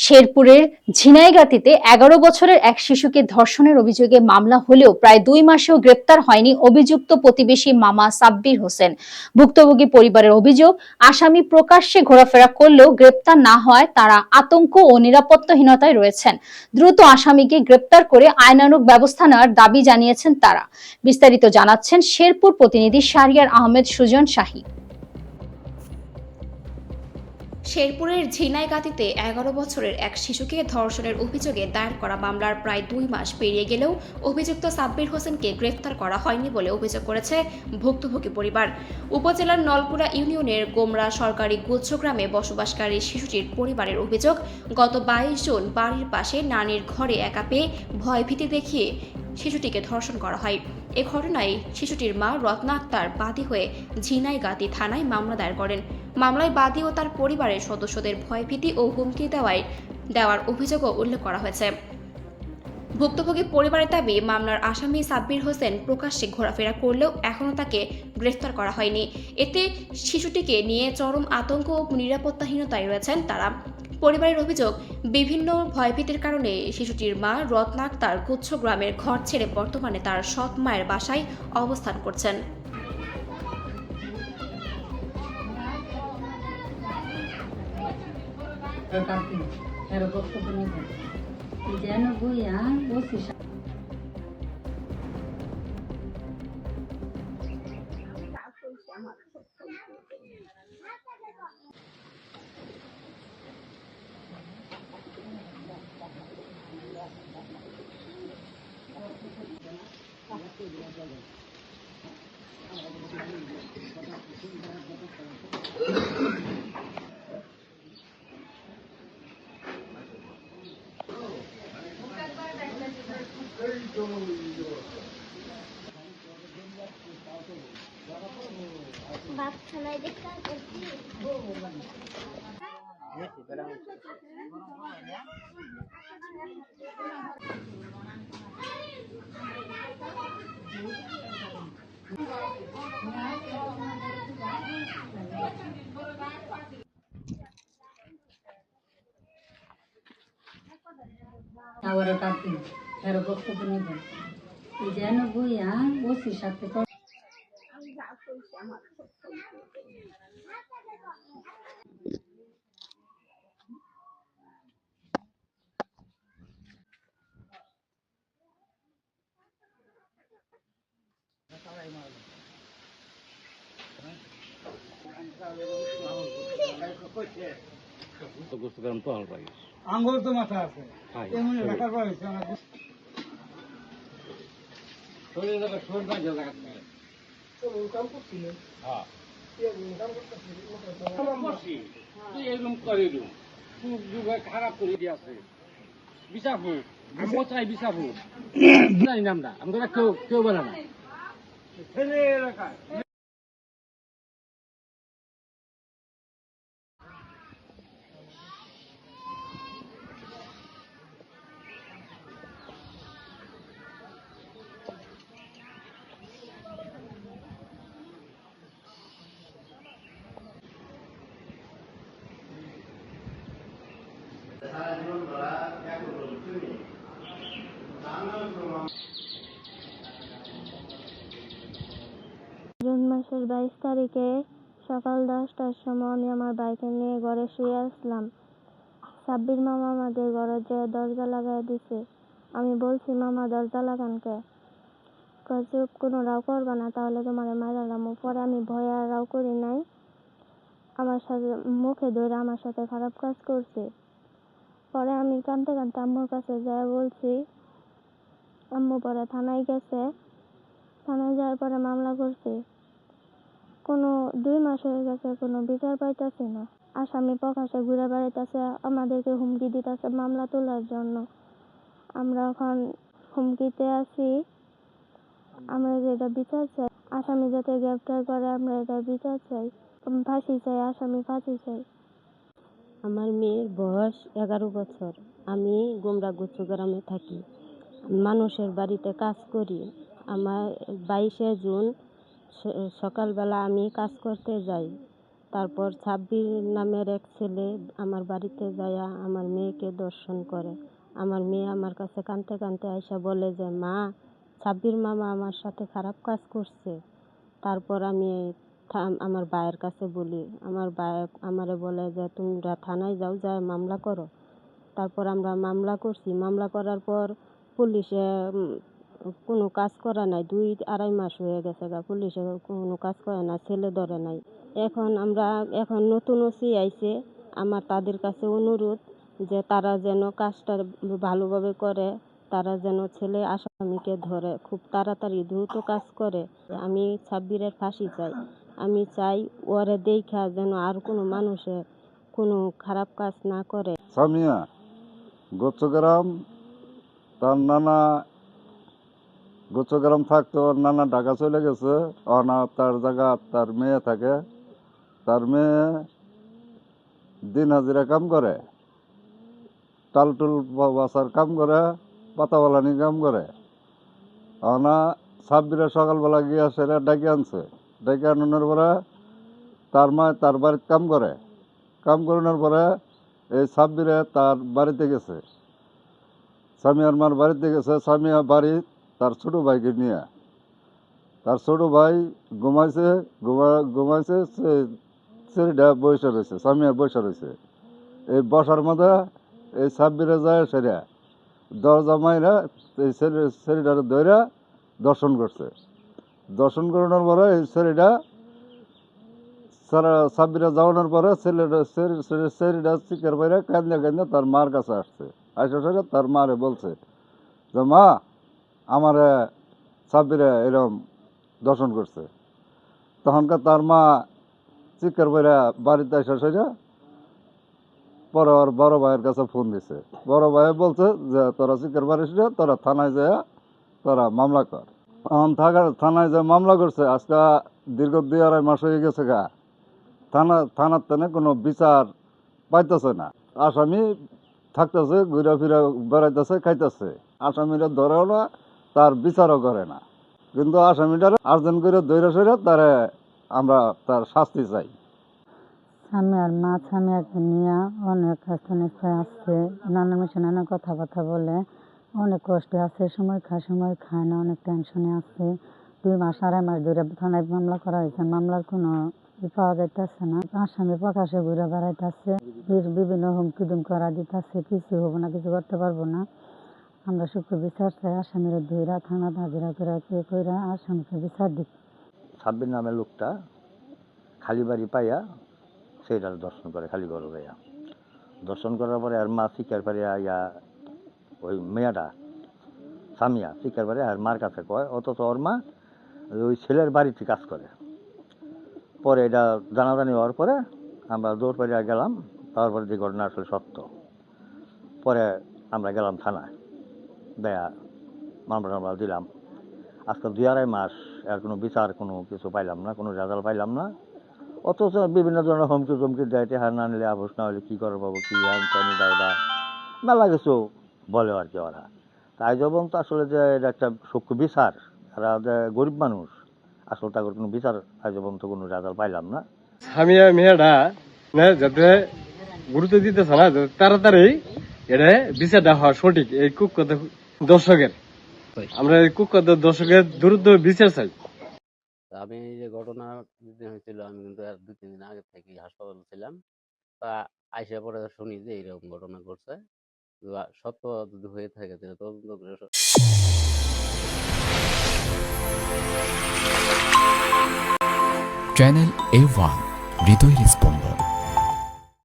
শেরপুরের ঝিনাইগাতীতে ১১ বছরের এক শিশুকে ধর্ষণের অভিযোগে মামলা হলেও প্রায় ২ মাসেও গ্রেপ্তার হয়নি অভিযুক্ত প্রতিবেশী মামা সাব্বির হোসেন। ভুক্তভোগী পরিবারের অভিযোগ, আসামি প্রকাশ্যে ঘোরাফেরা করলেও গ্রেপ্তার না হওয়ায় তারা আতঙ্ক ও নিরাপত্তাহীনতায় রয়েছেন। দ্রুত আসামিকে গ্রেপ্তার করে আইনানুগ ব্যবস্থা নেওয়ার দাবি জানিয়েছেন তারা। বিস্তারিত জানাচ্ছেন শেরপুর প্রতিনিধি শাহরিয়ার আহমেদ সুজন শাহী। শেরপুরের ঝিনাইগাতীতে ১১ বছরের এক শিশুকে ধর্ষণের অভিযোগে দায়ের করা মামলার প্রায় ২ মাস পেরিয়ে গেলেও অভিযুক্ত সাব্বির হোসেনকে গ্রেফতার করা হয়নি বলে অভিযোগ করেছে ভুক্তভোগী পরিবার। উপজেলার নলপুরা ইউনিয়নের গোমরা সরকারি গুচ্ছগ্রামে বসবাসকারী শিশুটির পরিবারের অভিযোগ, গত ২২ জুন বাড়ির পাশে নানির ঘরে একা পেয়ে ভয়ভীতি দেখিয়ে শিশুটিকে ধর্ষণ করা হয়। এ ঘটনায় শিশুটির মা রত্না আক্তার বাদী হয়ে ঝিনাইগাতী থানায় মামলা দায়ের করেন। মামলায় বাদী ও তার পরিবারের সদস্যদের ভয়ভীতি ও হুমকি দেওয়ার অভিযোগও উল্লেখ করা হয়েছে। ভুক্তভোগী পরিবারের দাবি, মামলার আসামি সাব্বির হোসেন প্রকাশ্যে ঘোরাফেরা করলেও এখনও তাকে গ্রেফতার করা হয়নি। এতে শিশুটিকে নিয়ে চরম আতঙ্ক ও নিরাপত্তাহীনতায় রয়েছেন তারা। পরিবারের অভিযোগ, বিভিন্ন ভয়ভীতির কারণে শিশুটির মা রত্না আক্তার গুচ্ছগ্রামের ঘর ছেড়ে বর্তমানে তার সৎ মায়ের বাসায় অবস্থান করছেন। Ahora casi, pero poco bonito. Y ya no voy a, vos si ya te toca. আঙ্গুল তো মাথা আছে এমন ঢাকার পর হয়েছে আমার শরীর জায়গা শরীর বাজে জায়গা কাম করছিলেন হ্যাঁ তুই এরকম করে দিও যুগে খারাপ করে দিয়েছে বিচারপুর আমি কোথায় বিচারপুর জানি নাম না আমরা কেউ কেউ বলে না ছেলে এলাকায় জুন মাসের 22 তারিখে সকাল 10টার সময় আমি আমার বাইকে নিয়ে ঘরে শুয়ে আসলাম। সাব্বির মামা আমাদের ঘরে যে দরজা লাগাই দিছে। আমি বলছি, মামা দরজা লাগান কে? চুপ, কোনো রাও করবা না, তাহলে তোমার মারালাম। পরে আমি ভয়ে আর রাও করি নাই। আমার সাথে মুখে ধরে আমার সাথে খারাপ কাজ করছে। পরে আমি কাঁদতে কাঁদতে আম্মুর কাছে যাই বলছি। আম্মু পরে থানায় গেছে। থানায় যাওয়ার পরে মামলা করছে। কোনো 2 মাস হয়ে গেছে, কোনো বিচার পাইতেছি না। আসামি প্রকাশ্যে ঘুরে বেড়াইতেছে, আমাদেরকে হুমকি দিতেছে মামলা তোলার জন্য। আমরা এখন হুমকিতে আছি। আমরা যেটা বিচার চাই, আসামি যাতে গ্রেপ্তার করে, আমরা এটা বিচার চাই। ফাঁসি চাই, আসামি ফাঁসি চাই। আমার মেয়ের বয়স 11 বছর। আমি গোমরা গুচ্ছগ্রামে থাকি, মানুষের বাড়িতে কাজ করি। আমার 22শে জুন সকালবেলা আমি কাজ করতে যাই। তারপর সাব্বির নামের এক ছেলে আমার বাড়িতে যায়া আমার মেয়েকে দর্শন করে। আমার মেয়ে আমার কাছে কাঁদতে কাঁদতে আইসা বলে যে মা, সাব্বির মামা আমার সাথে খারাপ কাজ করছে। তারপর আমি আমার ভাইয়ের কাছে বলি, আমার ভাই আমারে বলে যে তোমরা থানায় যাও, যায় মামলা করো। তারপর আমরা মামলা করছি। মামলা করার পর পুলিশে কোনো কাজ করা নাই, 2-2.5 মাস হয়ে গেছে গা, পুলিশে কোনো কাজ করে না, ছেলে ধরে নাই। এখন নতুন ওসি আইছে, আমার তাদের কাছে অনুরোধ যে তারা যেন কাজটা ভালোভাবে করে, তারা যেন ছেলে আসামিকে ধরে, খুব তাড়াতাড়ি দ্রুত কাজ করে। আমি সাব্বিরের ফাঁসি চাই। আমি চাই ওরে দেখা যেন আর কোনো মানুষে কোনো খারাপ কাজ না করে। সামিয়া গোচ্চগ্রাম, তার নানা গোচ্চগ্রাম থাকতো, ওর নানা ঢাকা চলে গেছে। তার জায়গা তার মেয়ে থাকে। তার মেয়ে দিন হাজিরা কাম করে, টালটুল বাসার কাম করে, পাতাবালানি কাম করে। সাব্বিরে সকালবেলা গিয়া সেটা ডেকে আনছে। ডেকে আনানোর পরে তার মা তার বাড়িতে কাম করে। কাম করানোর পরে এই সাব্বিরে তার বাড়িতে গেছে, সামিয়ার মার বাড়িতে গেছে। সামিয়া বাড়ি তার ছোট ভাইকে নিয়ে, তার ছোট ভাই ঘুমাইছে ছেলেটা বসে রয়েছে, সামিয়া বসে রয়েছে। এই বসার মধ্যে এই সাব্বিরে যায় সেরা দরজা মাইরা এই ছেলেটারে ধইরা দর্শন করছে। দর্শন করানোর পরে এই ছেলেটা সাব্বিরে যাওয়ানোর পরে ছেলেটা চিকের বাইরে কান্দে কান্দে তার মার কাছে আসছে। আসা সেটা তার মারে বলছে যে মা, আমারে সাব্বিরে এরকম দর্শন করছে। তখনকার তার মা চিকের বাইরে বাড়িতে আসা সেটা পরে ওর বড় ভাইয়ের কাছে ফোন দিছে। বড় ভাই বলছে যে তোরা চিকের বাড়ি এসে তোরা থানায় যায় তোরা মামলা কর। থানায় যে মামলা করছে, আজকে দীর্ঘ 2-2.5 মাস হয়ে গেছে গা। থানার তেনে কোনো বিচার পাইতেছে না। আসামি থাকতেছে, ঘুরে ফিরে বেড়াইতেছে, খাইতেছে। আসামিরা ধরেও না, তার বিচারও করে না। কিন্তু আসামিটার আর্জেন্ট করে ধৈর্য সরে তারে আমরা তার শাস্তি চাই। সামিয়ার মা সামিয়াকে নিয়ে অনেক হাসতে আসছে, নানার মেশে নানা কথাবার্তা বলে, অনেক কষ্টে আছে, সময় খায় না, অনেক টেনশনে আছে। 2 মাস 2.5 মাস ধরে থানায় মামলা করা হয়েছে, মামলার কোনো পাওয়া যাইতেছে না। আসামি প্রকাশে ঘুরে বেড়াইতেছে, বিভিন্ন হুমকি দুম করা দিতেছে, কিছু হবো না, কিছু করতে পারবো না। আমরা সুখে বিচার চাই, আসামিরা ধইরা থানা হাজিরা করে কইরা আসামিকে বিচার দিক। সাব্বির নামের লোকটা খালি বাড়ি পাইয়া সেইটার দর্শন করে, খালি ঘর পাইয়া দর্শন করার পরে আর মা শিকার পারে ইয়া ওই মেয়েটা সামিয়া শিকার পারে আর মার কাছে কয়, অথচ ওর মা ওই ছেলের বাড়িতে কাজ করে। পরে এটা জানাজানি হওয়ার পরে আমরা দৌড় পাড়িয়া গেলাম, তারপরে যে ঘটনা আসলে সত্য। পরে আমরা গেলাম থানায়, দেয়া মামলা দিলাম। আজকে 2-2.5 মাস আর কোনো বিচার কোনো কিছু পাইলাম না, কোনো রেজাল্ট পাইলাম না। অথচ বিভিন্ন ধরনের হুমকি চমকি দেয়, হার না নিলে আবস না হলে কী করে পাবো, কী হ্যান ত্যানি দাওদা মেলা কিছু বলে আর কি ওরা। তাই যখন তো আসলে যে এটা একটা সূক্ষ্ম বিচার, এরা যে গরিব মানুষ, আসলে তাদের কোনো বিচার আজ পর্যন্ত কোনো রেজাল্ট পাইলাম না। সামিয়া মেয়েটা যাতে গুরুত্ব দিতেছে না, যাতে তাড়াতাড়ি এটা বিচারটা হওয়া সঠিক। এই কুখ্যাত দর্শকের, আমরা এই কুখ্যাত দর্শকের দ্রুত বিচার চাই। আমি এই যে ঘটনা যেদিন হয়েছিল, আমি কিন্তু 2-3 দিন আগে থেকে হাসপাতালে ছিলাম। তা আইসা পরে শুনি যে এইরকম ঘটনা ঘটছে। সত্য যদি হয়ে থাকে তাহলে তদন্ত করে চ্যানেল A1 হৃদয়ের স্পন্দন।